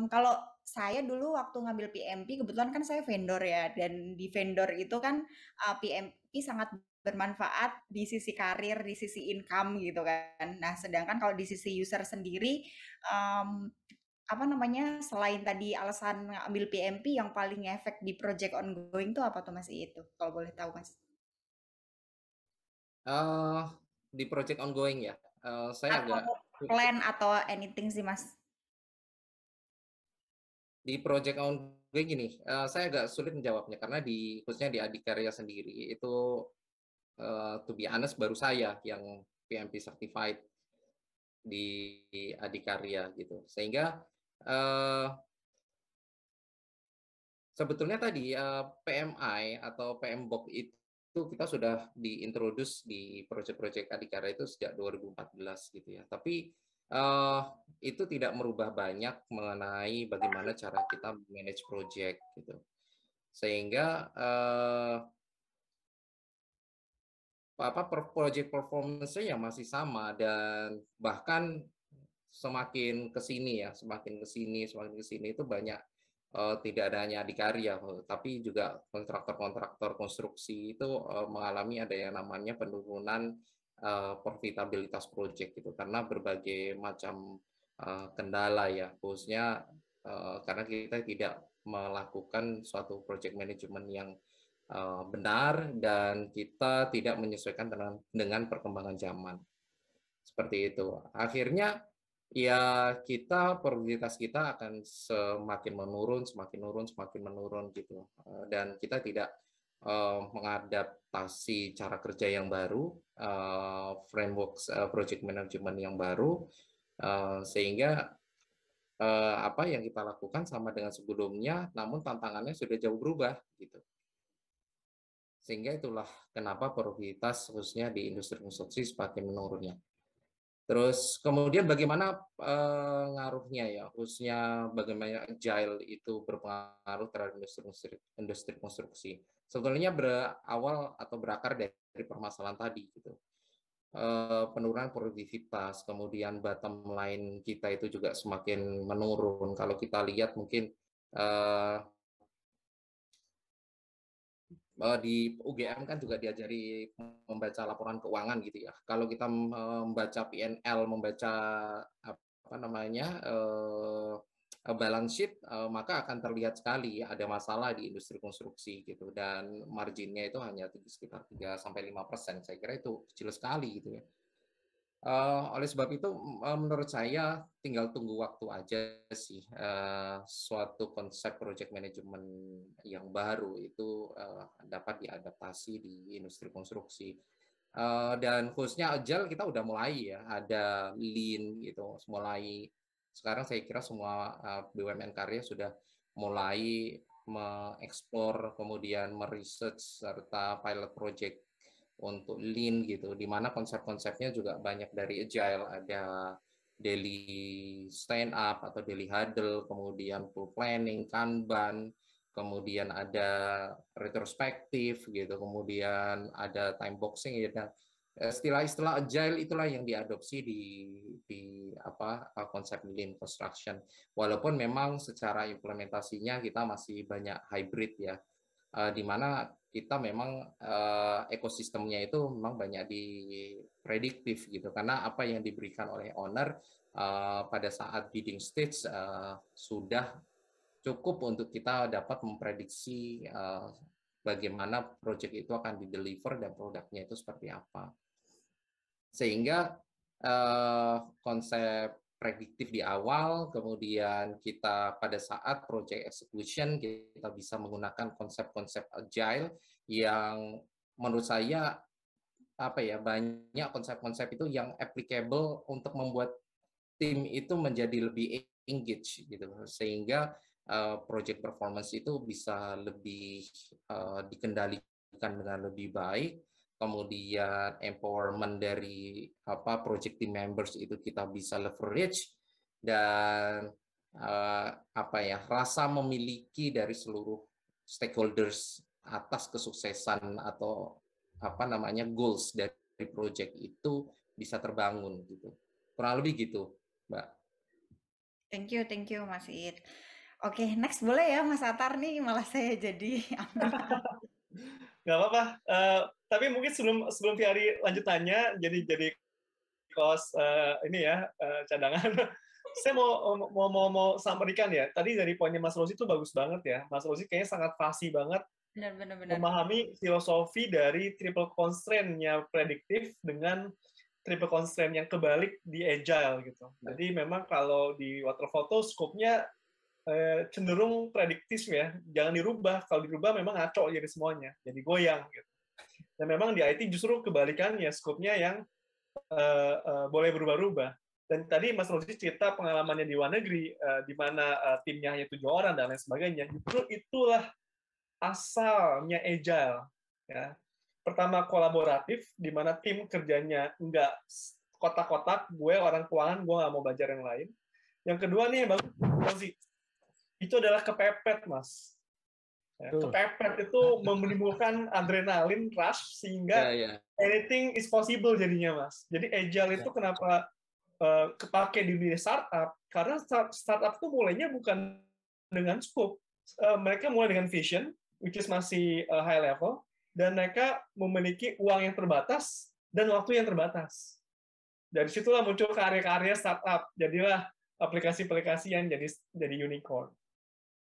Kalau saya dulu waktu ngambil PMP, kebetulan kan saya vendor ya, dan di vendor itu kan PMP sangat bermanfaat di sisi karir, di sisi income gitu kan. Nah, sedangkan kalau di sisi user sendiri, em, apa namanya, selain tadi alasan ngambil PMP yang paling efek di project ongoing tuh apa tuh Mas itu? Kalau boleh tahu Mas? Eh, di project ongoing ya, saya Atau agak plan atau anything sih Mas? di project ongoing gini, saya agak sulit menjawabnya karena di khususnya di Adikarya sendiri itu to be honest baru saya yang PMP certified di Adikarya gitu. Sehingga eh, sebetulnya tadi PMI atau PMBOK itu kita sudah diintroduce di proyek-proyek Adikarya itu sejak 2014 gitu ya. Tapi eh, itu tidak merubah banyak mengenai bagaimana cara kita manage project gitu. Sehingga project performance-nya masih sama dan bahkan semakin ke sini itu banyak tidak ada hanya adikarya, tapi juga kontraktor-kontraktor konstruksi itu mengalami ada yang namanya penurunan profitabilitas proyek itu karena berbagai macam kendala ya, khususnya karena kita tidak melakukan suatu project management yang benar dan kita tidak menyesuaikan dengan perkembangan zaman. Seperti itu. Akhirnya ya prioritas kita akan semakin menurun, semakin menurun, semakin menurun gitu. Dan kita tidak mengadaptasi cara kerja yang baru, framework project management yang baru, sehingga apa yang kita lakukan sama dengan sebelumnya, namun tantangannya sudah jauh berubah gitu. Sehingga itulah kenapa prioritas khususnya di industri konstruksi semakin menurunnya. Terus kemudian bagaimana ngaruhnya ya, khususnya bagaimana agile itu berpengaruh terhadap industri konstruksi. Sebetulnya berawal atau berakar dari permasalahan tadi gitu. Penurunan produktivitas, kemudian bottom line kita itu juga semakin menurun. Kalau kita lihat mungkin eh, di UGM kan juga diajari membaca laporan keuangan gitu ya. Kalau kita membaca PNL, membaca apa namanya balance sheet, maka akan terlihat sekali ada masalah di industri konstruksi gitu dan marginnya itu hanya sekitar 3-5%. Saya kira itu kecil sekali gitu ya. Oleh sebab itu, menurut saya tinggal tunggu waktu aja sih suatu konsep project management yang baru itu dapat diadaptasi di industri konstruksi. Dan khususnya agile kita udah mulai ya, ada lean gitu, mulai sekarang saya kira semua BUMN karya sudah mulai mengeksplor kemudian meresearch serta pilot project untuk lean gitu, di mana konsep-konsepnya juga banyak dari agile, ada daily stand up atau daily huddle, kemudian full planning, kanban, kemudian ada retrospektif gitu, kemudian ada time boxing ya. Dan istilah-istilah agile itulah yang diadopsi di apa konsep lean construction. Walaupun memang secara implementasinya kita masih banyak hybrid ya, di mana kita memang ekosistemnya itu memang banyak di prediktif gitu karena apa yang diberikan oleh owner pada saat bidding stage sudah cukup untuk kita dapat memprediksi bagaimana proyek itu akan dideliver dan produknya itu seperti apa. Sehingga konsep prediktif di awal, kemudian kita pada saat project execution kita bisa menggunakan konsep-konsep agile yang menurut saya apa ya banyak konsep-konsep itu yang applicable untuk membuat tim itu menjadi lebih engage gitu sehingga project performance itu bisa lebih dikendalikan dengan lebih baik, kemudian empowerment dari apa project team members itu kita bisa leverage dan apa ya rasa memiliki dari seluruh stakeholders atas kesuksesan atau apa namanya goals dari project itu bisa terbangun gitu kurang lebih gitu Mbak. Thank you Mas Iit. Oke, next boleh ya Mas Atar nih, malah saya jadi ambil. Nggak apa-apa. Tapi mungkin sebelum sebelum Fiari lanjut tanya, jadi kos ini ya cadangan. Saya mau sampaikan ya. Tadi dari poinnya Mas Rosi itu bagus banget ya. Mas Rosi kayaknya sangat fasih banget Benar. memahami filosofi dari triple constraint-nya prediktif dengan triple constraint yang kebalik di agile gitu. Jadi memang kalau di waterfall tuh scope-nya cenderung prediktif ya, jangan dirubah. Kalau dirubah memang ngaco jadi semuanya, jadi goyang gitu. Dan memang di IT justru kebalikannya, scope-nya yang boleh berubah-ubah. Dan tadi Mas Rosi cerita pengalamannya di luar negeri, di mana timnya hanya 7 orang dan lain sebagainya. Justru itulah asalnya agile. Ya. Pertama kolaboratif, di mana tim kerjanya nggak kotak-kotak, gue orang keuangan, gue nggak mau belajar yang lain. Yang kedua nih, Bang Rosi, itu adalah kepepet, Mas. Ya, kepepet itu menimbulkan adrenalin rush sehingga anything is possible jadinya, Mas. Jadi agile itu kenapa kepake di dunia startup? Karena startup itu mulainya bukan dengan scope. Mereka mulai dengan vision, which is masih high level, dan mereka memiliki uang yang terbatas dan waktu yang terbatas. Dari situlah muncul karya-karya startup. Jadilah aplikasi-aplikasi yang jadi unicorn.